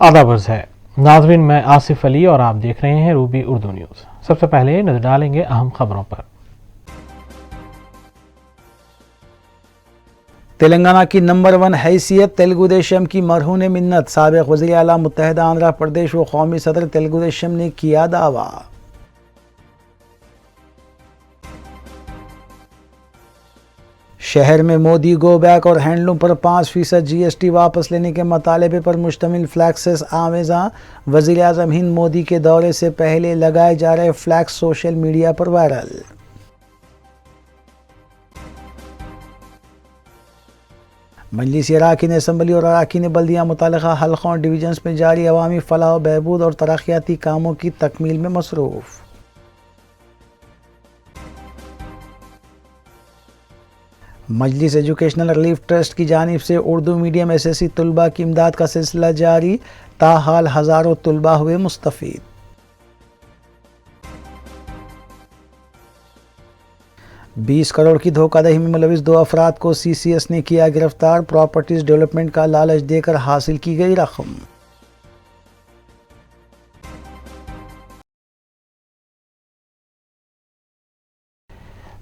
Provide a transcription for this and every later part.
آداب عرض ہے ناظرین، میں آصف علی اور آپ دیکھ رہے ہیں روبی اردو نیوز۔ سب سے پہلے نظر ڈالیں گے اہم خبروں پر۔ تلنگانہ کی نمبر 1 حیثیت تلگو دیشم کی مرہون منت، سابق وزیر اعلیٰ متحدہ آندھرا پردیش و قومی صدر تلگو دیشم نے کیا دعویٰ۔ شہر میں مودی گو بیک اور ہینڈلوم پر 5% جی ایس ٹی واپس لینے کے مطالبے پر مشتمل فلیکسز آویزاں، وزیر اعظم ہند مودی کے دورے سے پہلے لگائے جا رہے فلیکس سوشل میڈیا پر وائرل۔ مجلس اراکین اسمبلی اور اراکین بلدیہ متعلقہ حلقوں اور ڈویژنز میں جاری عوامی فلاح و بہبود اور ترقیاتی کاموں کی تکمیل میں مصروف۔ مجلس ایجوکیشنل ریلیف ٹرسٹ کی جانب سے Urdu medium S S C طلباء کی امداد کا سلسلہ جاری، تاحال ہزاروں طلباء ہوئے مستفید۔ 20 کروڑ کی دھوکہ دہی میں ملوث 2 افراد کو سی سی ایس نے کیا گرفتار، پراپرٹیز ڈیولپمنٹ کا لالچ دے کر حاصل کی گئی رقم۔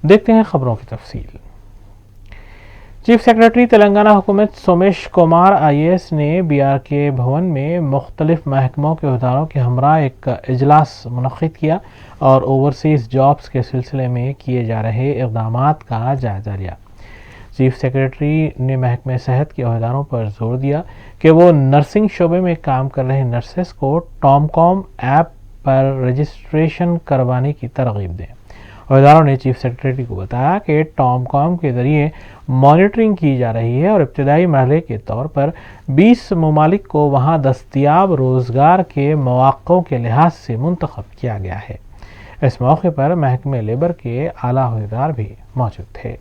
دیکھتے ہیں خبروں کی تفصیل۔ چیف سیکرٹری تلنگانہ حکومت سومیش کمار آئی اے ایس نے بی آر کے بھون میں مختلف محکموں کے عہدیداروں کے ہمراہ ایک اجلاس منعقد کیا اور اوورسیز جابز کے سلسلے میں کیے جا رہے اقدامات کا جائزہ لیا۔ چیف سیکرٹری نے محکمہ صحت کے عہدیداروں پر زور دیا کہ وہ نرسنگ شعبے میں کام کر رہے نرسز کو ٹام کام ایپ پر رجسٹریشن کروانے کی ترغیب دیں۔ عہدیداروں نے چیف سیکرٹری کو بتایا کہ ٹام کام کے ذریعے مانیٹرنگ کی جا رہی ہے اور ابتدائی مرحلے کے طور پر 20 ممالک کو وہاں دستیاب روزگار کے مواقعوں کے لحاظ سے منتخب کیا گیا ہے۔ اس موقع پر محکمہ لیبر کے اعلیٰ عہدیدار بھی موجود تھے۔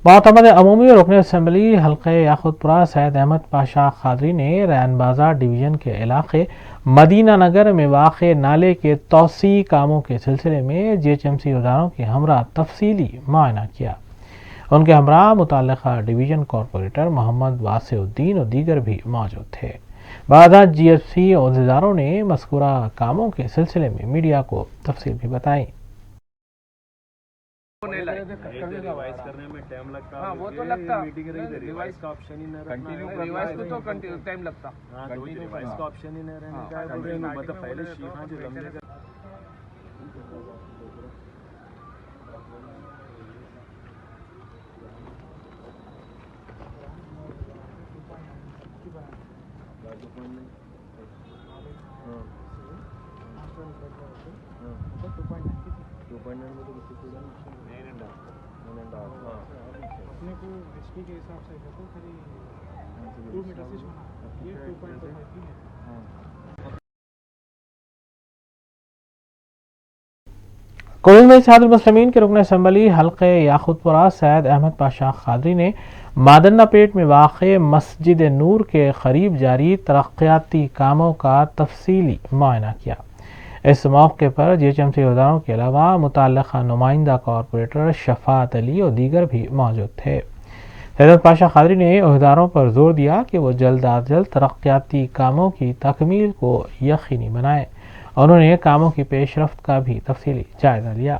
معتمد عمومی رکن اسمبلی حلقہ یاقوت پورہ سید احمد پاشا قادری نے ریان بازار ڈویژن کے علاقے مدینہ نگر میں واقع نالے کے توسیعی کاموں کے سلسلے میں جی ایچ ایم سی عہدیداروں کے ہمراہ تفصیلی معائنہ کیا۔ ان کے ہمراہ متعلقہ ڈویژن کارپوریٹر محمد واسع الدین اور دیگر بھی موجود تھے۔ بعد جی ایچ سی عہدیداروں نے مذکورہ کاموں کے سلسلے میں میڈیا کو تفصیل بھی بتائی۔ ریوائز کرنے میں ٹائم لگتا ہے، وہ تو لگتا ہے، ریوائز کا آپشن ہی نہیں رہتا، ریوائز کو تو ٹائم لگتا، ریوائز کا آپشن ہی نہیں رہنے کا، مطلب پہلے شیخاں جو لمبے اپنے کو ایچ پی کے حساب سے ہے تو خالی 2 میٹر سے ہونا، یہ 2.5 ہے۔ کوئل میں اتحاد المسلمین کے رکن اسمبلی حلقہ یاقوت پورہ سید احمد پاشا قادری نے مادنہ پیٹ میں واقع مسجد نور کے قریب جاری ترقیاتی کاموں کا تفصیلی معائنہ کیا۔ اس موقع پر جی ایچ ایم سی عہدیداروں کے علاوہ متعلقہ نمائندہ کارپوریٹر شفاعت علی اور دیگر بھی موجود تھے۔ سید احمد پاشا قادری نے عہدیداروں پر زور دیا کہ وہ جلد از جلد ترقیاتی کاموں کی تکمیل کو یقینی بنائیں۔ انہوں نے کاموں کی پیش رفت کا بھی تفصیلی جائزہ لیا۔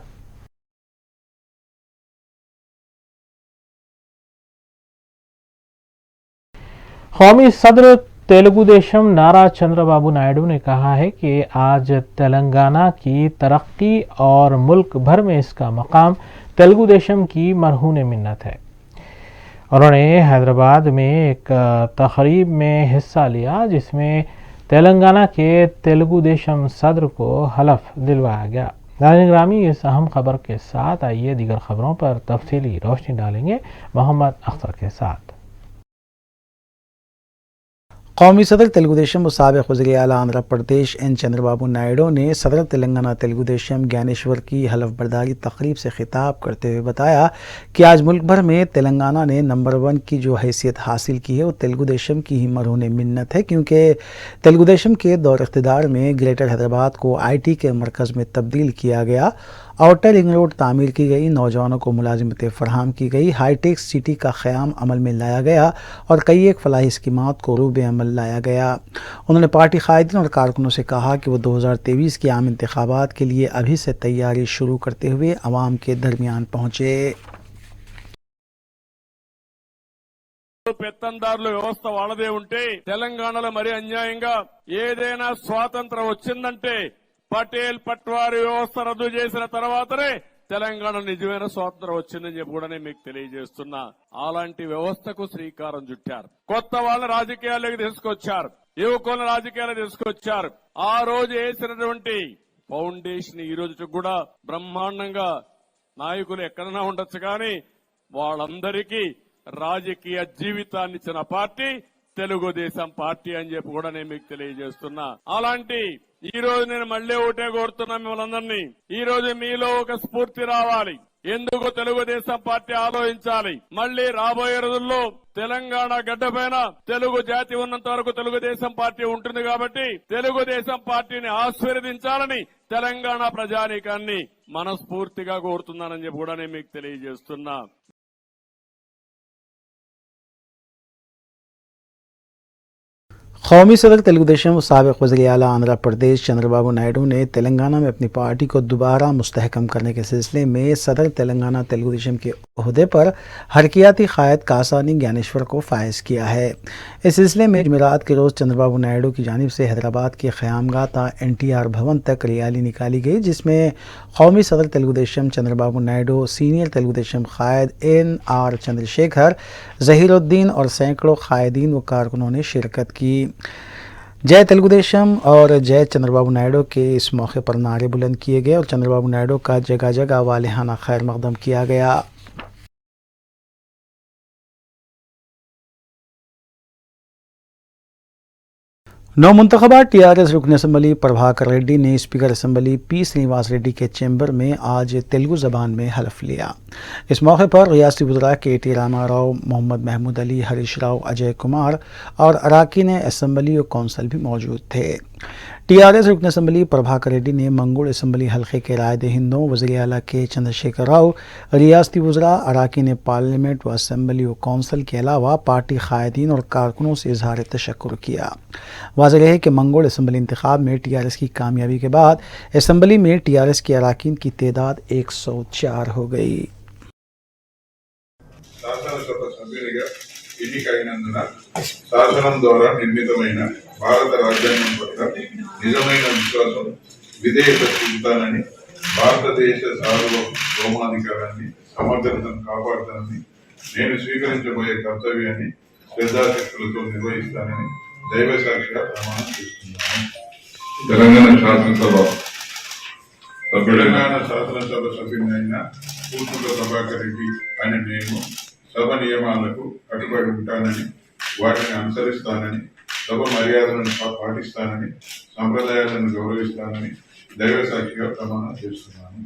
قومی صدر تیلگو دیشم نارا چندر بابو نائیڈو نے کہا ہے کہ آج تلنگانہ کی ترقی اور ملک بھر میں اس کا مقام تیلگو دیشم کی مرہون منت ہے۔ انہوں نے حیدرآباد میں ایک تقریب میں حصہ لیا جس میں تلنگانہ کے تیلگو دیشم صدر کو حلف دلوایا گیا۔ ناظرین گرامی، اس اہم خبر کے ساتھ آئیے دیگر خبروں پر تفصیلی روشنی ڈالیں گے محمد اختر کے ساتھ۔ قومی صدر تلگو دیشم و سابق وزیر اعلیٰ آندھرا پردیش این چندر بابو نائیڈو نے صدر تلنگانہ تلگو دیشم گیانیشور کی حلف برداری تقریب سے خطاب کرتے ہوئے بتایا کہ آج ملک بھر میں تلنگانہ نے نمبر 1 کی جو حیثیت حاصل کی ہے وہ تلگو دیشم کی ہی مرہون منت ہے، کیونکہ تلگو دیشم کے دور اقتدار میں گریٹر حیدرآباد کو آئی ٹی کے مرکز میں تبدیل کیا گیا، آؤٹر رنگ روڈ تعمیر کی گئی، نوجوانوں کو ملازمتیں فراہم کی گئی، ہائی ٹیک سٹی کا قیام عمل میں لایا گیا اور کئی ایک فلاحی اسکیمات کو روب عمل لایا گیا۔ انہوں نے پارٹی قائدین اور کارکنوں سے کہا کہ وہ 2023 کے عام انتخابات کے لیے ابھی سے تیاری شروع کرتے ہوئے عوام کے درمیان پہنچے۔ పెత్తందారుల వ్యవస్థ వాళ్ళదే ఉంటే తెలంగాణలో మరీ అన్యాయంగా ఏదైనా స్వాతంత్రం వచ్చిందంటే పటేల్ పట్వారీ వ్యవస్థ రద్దు చేసిన తర్వాతనే తెలంగాణ నిజమైన స్వాతంత్రం వచ్చిందని చెప్పి కూడా నేను మీకు తెలియజేస్తున్నా। అలాంటి వ్యవస్థకు శ్రీకారం చుట్టారు, కొత్త వాళ్ళ రాజకీయాల్లోకి తీసుకొచ్చారు, యువకులను రాజకీయాలు తీసుకొచ్చారు। ఆ రోజు వేసినటువంటి ఫౌండేషన్ ఈ రోజు కూడా బ్రహ్మాండంగా నాయకులు ఎక్కడైనా ఉండొచ్చు కానీ వాళ్ళందరికీ రాజకీయ జీవితాన్ని ఇచ్చిన పార్టీ తెలుగుదేశం పార్టీ అని చెప్పి కూడా నేను మీకు తెలియజేస్తున్నా। అలాంటి ఈ రోజు నేను మళ్లీ ఒకటే కోరుతున్నా మిమ్మల్ని, ఈ రోజు మీలో ఒక స్ఫూర్తి రావాలి। ఎందుకు తెలుగుదేశం పార్టీ ఆలోచించాలి? మళ్లీ రాబోయే రోజుల్లో తెలంగాణ గడ్డపైన తెలుగు జాతి ఉన్నంత వరకు తెలుగుదేశం పార్టీ ఉంటుంది కాబట్టి తెలుగుదేశం పార్టీని ఆశీర్వదించాలని తెలంగాణ ప్రజానీకాన్ని మనస్ఫూర్తిగా కోరుతున్నానని చెప్పి కూడా నేను మీకు తెలియజేస్తున్నా। قومی صدر تلگو دیشم و سابق وزیر اعلیٰ آندھرا پردیش چندر بابو نائیڈو نے تلنگانہ میں اپنی پارٹی کو دوبارہ مستحکم کرنے کے سلسلے میں صدر تلنگانہ تلگو دیشم کے عہدے پر حرکیاتی قائد کاسانی گیانیشور کو فائز کیا ہے۔ اس سلسلے میں جمعرات کے روز چندر بابو نائیڈو کی جانب سے حیدرآباد کے خیامگاہ تا NTR بھون تک ریلی نکالی گئی، جس میں قومی صدر تلگو دیشم چندر بابو نائیڈو، سینئر تلگو دیشم قائد NR چندر شیکھر، ظہیر الدین اور سینکڑوں قائدین و کارکنوں نے شرکت کی۔ جے تلگو دیشم اور جے چندر بابو نائیڈو کے اس موقع پر نعرے بلند کیے گئے اور چندر بابو نائیڈو کا جگہ جگہ والہانہ خیر مقدم کیا گیا۔ نو منتخبہ TRS رکن اسمبلی پربھاکر ریڈی نے speaker assembly P Srinivas ready کے چیمبر میں آج تیلگو زبان میں حلف لیا۔ اس موقع پر ریاستی وزراء KT راما راؤ، محمد محمود علی، ہریش راؤ، اجے کمار اور اراکین اسمبلی و کونسل بھی موجود تھے۔ TRS رکن اسمبلی پربھاکر ریڈی نے منگوڑ اسمبلی حلقے کے رائے دہندوں، وزیر اعلیٰ کے چندر شیکھر راؤ، ریاستی وزراء، اراکین پارلیمنٹ و اسمبلی و کونسل کے علاوہ پارٹی قائدین اور کارکنوں سے اظہار تشکر کیا۔ واضح رہے کہ منگوڑ اسمبلی انتخاب میں TRS کی کامیابی کے بعد اسمبلی میں TRS کے اراکین کی تعداد 104 ہو گئی۔ శాసనసభ సభ్యునిగా ఎన్నికైనందున శాసనం ద్వారా నిర్మితమైన భారత రాజ్యాంగం పట్ల నిజమైన విశ్వాసం, విధేయత చూపుతానని, భారతదేశ సార్వభౌమాధికారాన్ని, సమగ్రతను కాపాడుతానని, నేను స్వీకరించబోయే కర్తవ్యాన్ని శ్రద్ధాశక్తులతో నిర్వహిస్తానని దైవ సాక్షిగా ప్రమాణం చేస్తున్నాను। తెలంగాణ శాసనసభ సభ్యునైన పూర్తుల ప్రభాకర్ రెడ్డి అని నేను సభ నియమాలకు కట్టుబడి ఉంటానని, వాటిని అనుసరిస్తానని, సభ మర్యాదలను పాటిస్తానని, సంప్రదాయాలను గౌరవిస్తానని దైవ సాక్షిగా ప్రమాణం చేస్తున్నాను।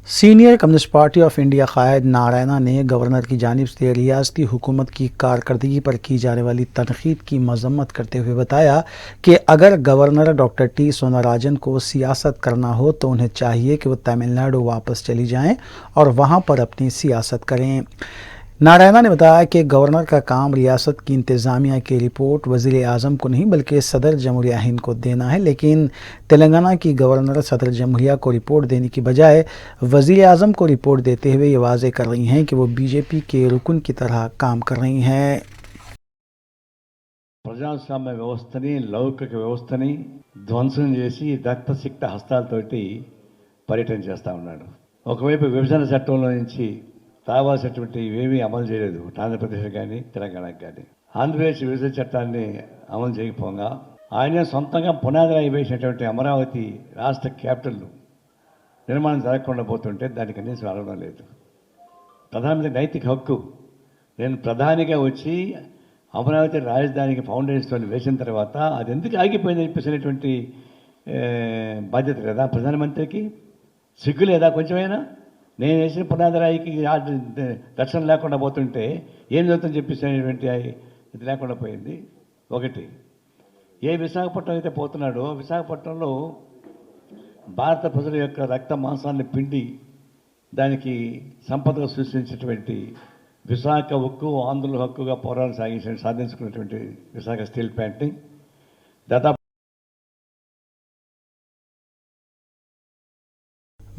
Senior communist party of India قائد نارائنا نے گورنر کی جانب سے ریاستی حکومت کی کارکردگی پر کی جانے والی تنقید کی مذمت کرتے ہوئے بتایا کہ اگر گورنر ڈاکٹر T سوناراجن کو سیاست کرنا ہو تو انہیں چاہیے کہ وہ تمل ناڈو واپس چلی جائیں اور وہاں پر اپنی سیاست کریں۔ نارائنا نے بتایا کہ گورنر کا کام ریاست کی انتظامیہ کی رپورٹ وزیر اعظم کو نہیں بلکہ صدر جمہوریہ ہند کو دینا ہے، لیکن تلنگانہ کی گورنر صدر جمہوریہ کو رپورٹ دینے کی بجائے وزیر اعظم کو رپورٹ دیتے ہوئے یہ واضح کر رہی ہیں کہ وہ BJP کے رکن کی طرح کام کر رہی ہیں۔ ప్రజాస్వామ్య వ్యవస్థని, లౌకిక వ్యవస్థని ధ్వంసం చేసి దత్తశిక్త హస్తాలతోటి పర్యటన చేస్తూ ఉన్నాడు। ఒకవైపు విభజన చట్టంలో నుంచి రావాల్సినటువంటి ఇవేమీ అమలు చేయలేదు ఆంధ్రప్రదేశ్ కానీ తెలంగాణకు కానీ. ఆంధ్రప్రదేశ్ విభజన చట్టాన్ని అమలు చేయకపోగా ఆయన సొంతంగా పునాదిరాయి వేసినటువంటి అమరావతి రాష్ట్ర క్యాపిటల్ నిర్మాణం జరగకుండా పోతుంటే దానికి కనీసం అడగడం లేదు. ప్రధానమంత్రి నైతిక హక్కు, నేను ప్రధానిగా వచ్చి అమరావతి రాజధానికి ఫౌండేషన్ వేసిన తర్వాత అది ఎందుకు ఆగిపోయిందని చెప్పేసినటువంటి బాధ్యత లేదా ప్రధానమంత్రికి? సిగ్గు లేదా కొంచెమైనా? నేను వేసిన పునాదిరాయికి రక్షణ లేకుండా పోతుంటే ఏం జరుగుతుందని చెప్పేసినటువంటి ఇది లేకుండా పోయింది. ఒకటి, ఏ విశాఖపట్నం అయితే పోతున్నాడో విశాఖపట్నంలో భారత ప్రజల యొక్క రక్త మాంసాన్ని పిండి దానికి సంపదగా సృష్టించినటువంటి విశాఖ ఉక్కు ఆంధ్రుల హక్కుగా పోరాటం సాధించుకున్నటువంటి విశాఖ స్టీల్ ప్లాంట్ని దాదాపు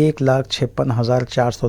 1,56,400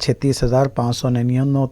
36,599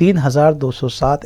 3,207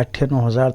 98,000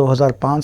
2005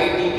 ITK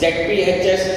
ZPHS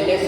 NS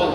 1,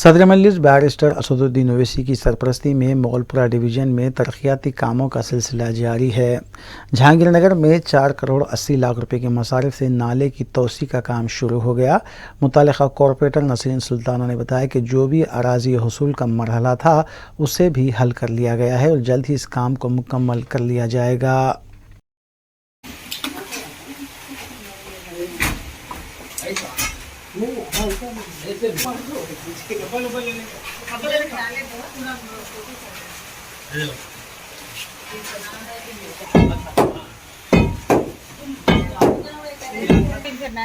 صدر مجلس بیرسٹر اسدالدین اویسی کی سرپرستی میں مغلپورہ ڈویژن میں ترقیاتی کاموں کا سلسلہ جاری ہے۔ جہانگیر نگر میں 4 کروڑ 80 لاکھ روپے کے مصارف سے نالے کی توسیع کا کام شروع ہو گیا۔ متعلقہ کارپوریٹر نسرین سلطانہ نے بتایا کہ جو بھی اراضی حصول کا مرحلہ تھا اسے بھی حل کر لیا گیا ہے اور جلد ہی اس کام کو مکمل کر لیا جائے گا۔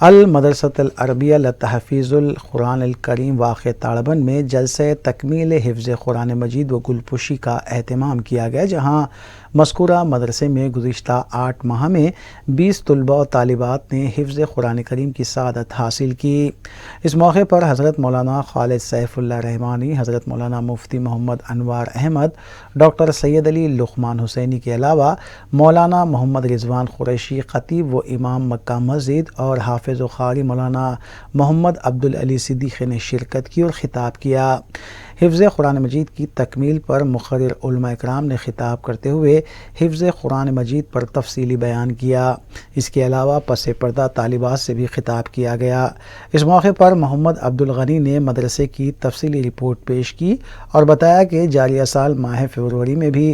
المدرسۃ العربیہ لتحفیظ القرآن الکریم واقع تاڑبن میں جلسہ تکمیل حفظ قرآن مجید و گلپوشی کا اہتمام کیا گیا، جہاں مذکورہ مدرسے میں گزشتہ 8 ماہ میں 20 طلباء و طالبات نے حفظ قرآن کریم کی سعادت حاصل کی۔ اس موقع پر حضرت مولانا خالد سیف اللہ رحمانی، حضرت مولانا مفتی محمد انوار احمد، ڈاکٹر سید علی لقمان حسینی کے علاوہ مولانا محمد رضوان قریشی خطیب و امام مکہ مسجد اور حافظ و قاری مولانا محمد عبدالعلی صدیقی نے شرکت کی اور خطاب کیا۔ حفظ قرآن مجید کی تکمیل پر مقرر علماء اکرام نے خطاب کرتے ہوئے حفظ قرآن مجید پر تفصیلی بیان کیا۔ اس کے علاوہ پس پردہ طالبات سے بھی خطاب کیا گیا۔ اس موقع پر محمد عبدالغنی نے مدرسے کی تفصیلی رپورٹ پیش کی اور بتایا کہ جاریہ سال ماہ فروری میں بھی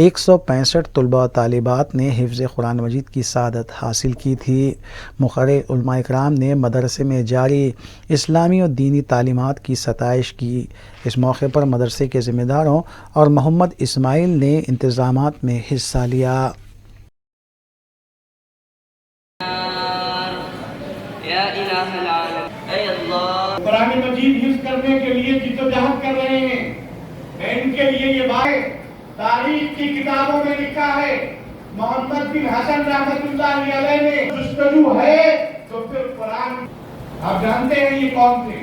165 طلباء و طالبات نے حفظ قرآن مجید کی سعادت حاصل کی تھی۔ مقرر علماء اکرام نے مدرسے میں جاری اسلامی و دینی تعلیمات کی ستائش کی۔ اس موقع پر مدرسے کے ذمہ داروں اور محمد اسماعیل نے انتظامات میں حصہ لیا۔ قرآن مجید حفظ کرنے کے لیے جدوجہد کر رہے ہیں، میں ان کے لیے یہ بات تاریخ کی کتابوں میں لکھا ہے، محمد بن حسن رحمۃ اللہ علیہ نے جستجو ہے تو پھر قرآن آپ جانتے ہیں یہ کون تھے؟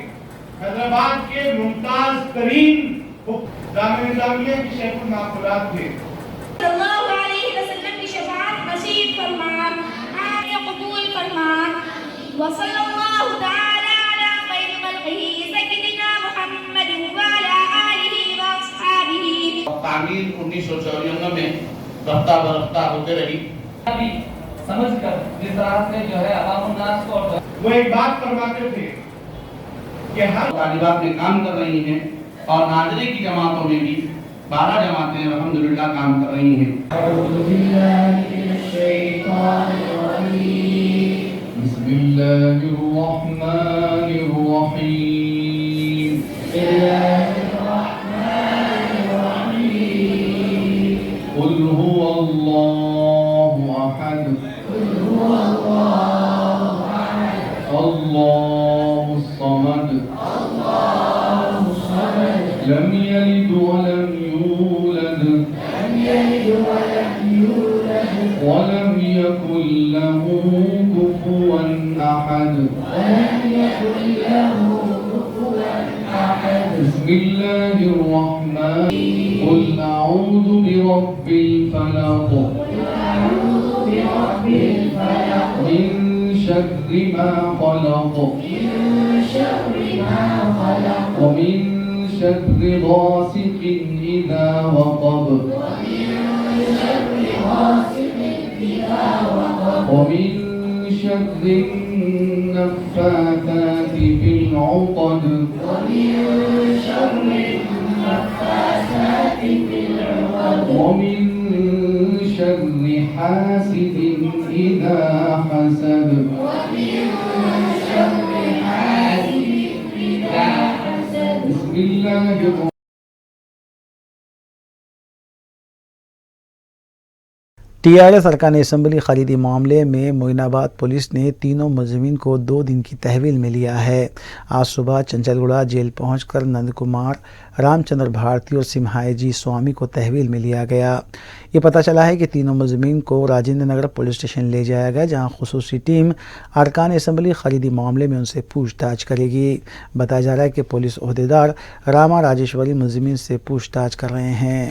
حیدرآباد کے ممتاز ترین جامعہ نظامیہ کے شیخ المعقولات تھے۔ صلی اللہ علیہ وسلم کی شفاعت نصیب فرما، آمین قبول فرما، وصلی اللہ تعالی علی خیر خلقہ سیدنا محمد وعلی آلہ واصحابہ۔ تعمیر 1954 میں رفتہ برفتہ ہوتے رہی، سمجھ کر جس طرح سے جو ہے عوام الناس کو وہ ایک بات فرماتے تھے کہ ہر طالبات میں کام کر رہی ہیں اور ناظرے کی جماعتوں میں بھی 12 جماعتیں الحمدللہ کام کر رہی ہیں۔ بسم اللہ الرحمن الرحیم، قل هو اللہ احد، اللہ الصمد، لم يلد ولم يولد ولم يكن له كفوا أحد۔ بسم الله الرحمن، قل أعوذ برب الفلق، من شر ما خلق، ومن شر غاسق إذا وقب، ومن شر النفاثات في العقد، ومن شر حاسد إذا حسد۔ بسم الله الرحمن۔ ٹی آر ایس ارکان اسمبلی خریدی معاملے میں معین آباد پولیس نے تینوں ملزمین کو 2 دن کی تحویل میں لیا ہے۔ آج صبح چنچل گڑھا جیل پہنچ کر نند کمار، رام چندر بھارتی اور سمہائے جی سوامی کو تحویل میں لیا گیا۔ یہ پتہ چلا ہے کہ تینوں ملزمین کو راجندر نگر پولیس اسٹیشن لے جایا گیا، جہاں خصوصی ٹیم ارکان اسمبلی خریدی معاملے میں ان سے پوچھ تاچھ کرے گی۔ بتایا جا رہا ہے کہ پولیس عہدیدار راما راجیشوری ملزمین سے پوچھ تاچھ کر رہے ہیں۔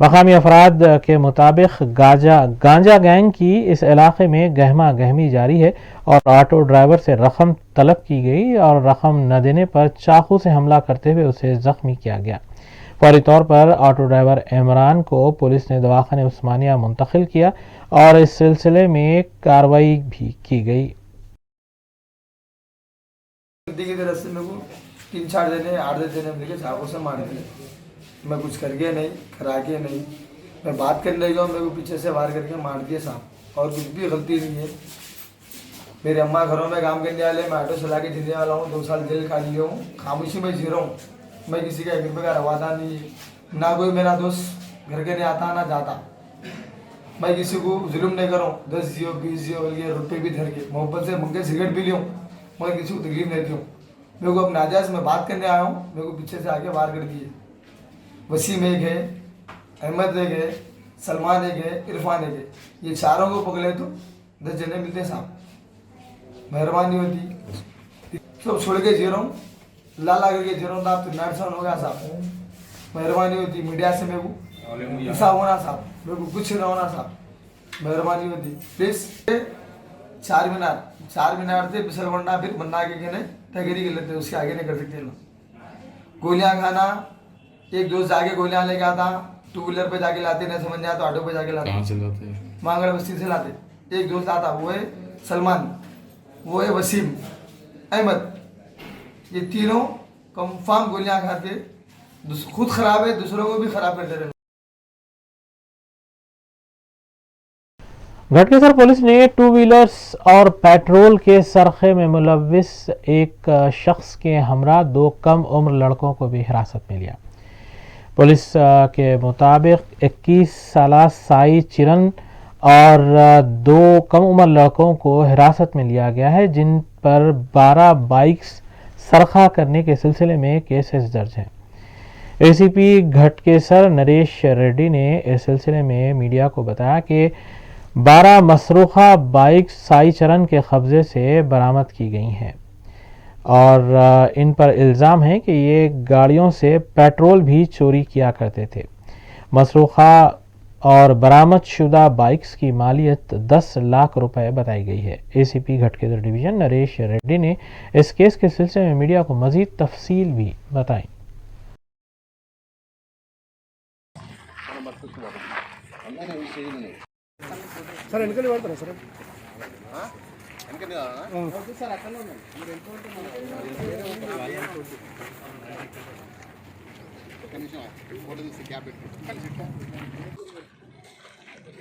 مقامی افراد کے مطابق گانجا گینگ کی اس علاقے میں گہما گہمی جاری ہے اور آٹو ڈرائیور سے رقم طلب کی گئی اور رقم نہ دینے پر چاقو سے حملہ کرتے ہوئے اسے زخمی کیا گیا۔ فوری طور پر آٹو ڈرائیور عمران کو پولیس نے دواخانہ عثمانیہ منتقل کیا اور اس سلسلے میں کارروائی بھی کی گئی۔ کی طرف سے میرے کو 3-4 دینے 8 دینے مل کے چاقو سے مار دیا۔ میں کچھ کر کے نہیں، کرا کے نہیں، میں بات کرنے لگا ہوں، میرے کو پیچھے سے وار کر کے مار دیا صاحب، اور کچھ بھی غلطی نہیں ہے۔ میرے اماں گھروں میں کام کرنے والے، میں آٹو چلا کے جینے والا ہوں، 2 سال جیل کھا لیا ہوں، خاموشی میں جی رہا ہوں۔ میں کسی کا 1 روپے کا روادہ نہیں ہے، نہ کوئی میرا دوست گھر کے نہیں آتا نہ جاتا۔ میں کسی کو ظلم نہیں کروں، 10 دیو 20 دیو بلکہ روپے بھی دھر کے محبت سے منگے سگریٹ بھی لیوں، مگر کسی کو تکلیف نہیں دوں۔ میرے کو اپنے ناجائز میں بات کرنے آیا ہوں، میرے کو پیچھے سے آگے وار کر دیے۔ وسیم ایک ہے، احمد ایک ہے، سلمان ایک ہے، عرفان ایک ہے، یہ چاروں کو پکڑے تو 10 جنے ملتے صاحب، مہربانی ہوتی۔ سب چھوڑ کے جی رہا ہوں، لالا کر کے جی رہا ہوں، آپ تو نیٹسان ہو گیا صاحب، مہربانی ہوتی میڈیا سے میرے کو حصہ ہونا صاحب، میرے کو کچھ نہ ہونا صاحب، مہربانی ہوتی پلیز۔ 4 مینار تھے پسل ورنہ پھر بننا کے کہنے تحریری کر لیتے، اس کے آگے نہیں کر سکتے نا۔ گولیاں کھانا، ایک دوست جا کے گولیاں لے کے آتا، 2 ویلر پہ جا کے لاتے، نہیں سمجھ آتا آٹو پہ جا کے لاتے۔ کہاں سے لاتے؟ مانگڑ بستی سے لاتے۔ ایک دوست آتا، وہ ہے سلمان، وہ ہے وسیم، احمد، یہ تینوں کنفرم گولیاں کھاتے، خود خراب ہے، دوسروں کو بھی خراب کرتے رہے۔ گھٹکیسر پولیس نے 2 ویلرز اور پیٹرول کے سرقے میں ملوث ایک شخص کے ہمراہ 2 کم عمر لڑکوں کو بھی حراست میں لیا۔ پولیس کے مطابق 21 سالہ سائی چرن اور 2 کم عمر لڑکوں کو حراست میں لیا گیا ہے، جن پر 12 بائکس سرقہ کرنے کے سلسلے میں کیسز درج ہیں۔ اے سی پی گھٹکیسر نریش ریڈی نے اس سلسلے میں میڈیا کو بتایا کہ 12 مسروقہ بائک سائی چرن کے قبضے سے برآمد کی گئی ہیں اور ان پر الزام ہے کہ یہ گاڑیوں سے پیٹرول بھی چوری کیا کرتے تھے۔ مسروقہ اور برآمد شدہ بائکس کی مالیت 10 لاکھ روپے بتائی گئی ہے۔ اے سی پی گھٹکیسر ڈویژن نریش ریڈی نے اس کیس کے سلسلے میں میڈیا کو مزید تفصیل بھی بتائیں۔ سر వెనకలి వాడతారా సార్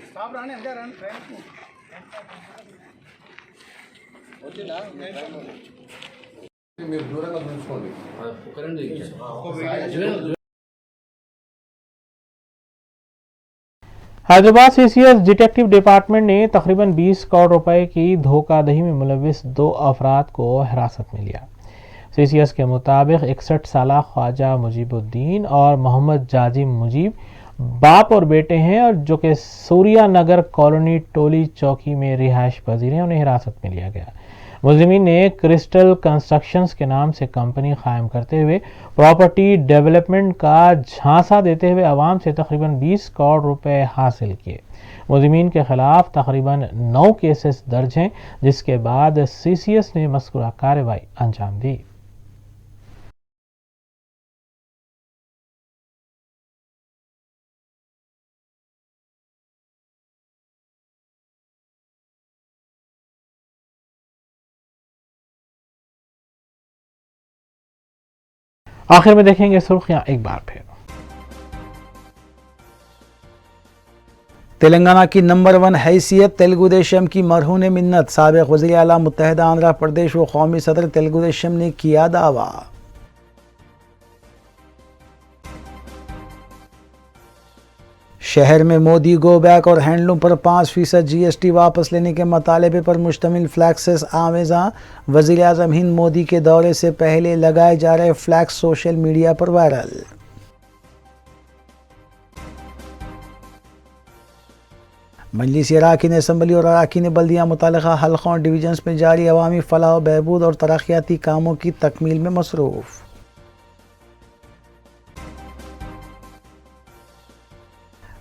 స్టాప్ రాని అంతే రాని మీరు దూరంగా చూసుకోండి। حیدرآباد سی سی ایس ڈیٹیکٹو ڈپارٹمنٹ نے تقریباً 20 کروڑ روپے کی دھوکہ دہی میں ملوث 2 افراد کو حراست میں لیا۔ سی سی ایس کے مطابق 61 سالہ خواجہ مجیب الدین اور محمد جاجم مجیب باپ اور بیٹے ہیں اور جو کہ سوریا نگر کالونی ٹولی چوکی میں رہائش پذیر ہیں، انہیں حراست میں لیا گیا۔ ملزمین نے کرسٹل کنسٹرکشنز کے نام سے کمپنی قائم کرتے ہوئے پراپرٹی ڈیولپمنٹ کا جھانسا دیتے ہوئے عوام سے تقریباً 20 کروڑ روپے حاصل کیے۔ ملزمین کے خلاف تقریباً 9 کیسز درج ہیں، جس کے بعد سی سی ایس نے مذکورہ کارروائی انجام دی۔ آخر میں دیکھیں گے سرخیاں ایک بار پھر۔ تلنگانہ کی نمبر 1 حیثیت تلگو دیشم کی مرہون منت، سابق وزیر اعلیٰ متحدہ آندھرا پردیش و قومی صدر تلگو دیشم نے کیا دعویٰ۔ شہر میں مودی گو بیک اور ہینڈلوم پر 5% جی ایس ٹی واپس لینے کے مطالبے پر مشتمل فلیکسز آمیزاں، وزیر اعظم ہند مودی کے دورے سے پہلے لگائے جا رہے فلیکس سوشل میڈیا پر وائرل۔ مجلس اراکین اسمبلی اور اراکین بلدیہ متعلقہ حلقوں اور ڈویژنز میں جاری عوامی فلاح و بہبود اور ترقیاتی کاموں کی تکمیل میں مصروف۔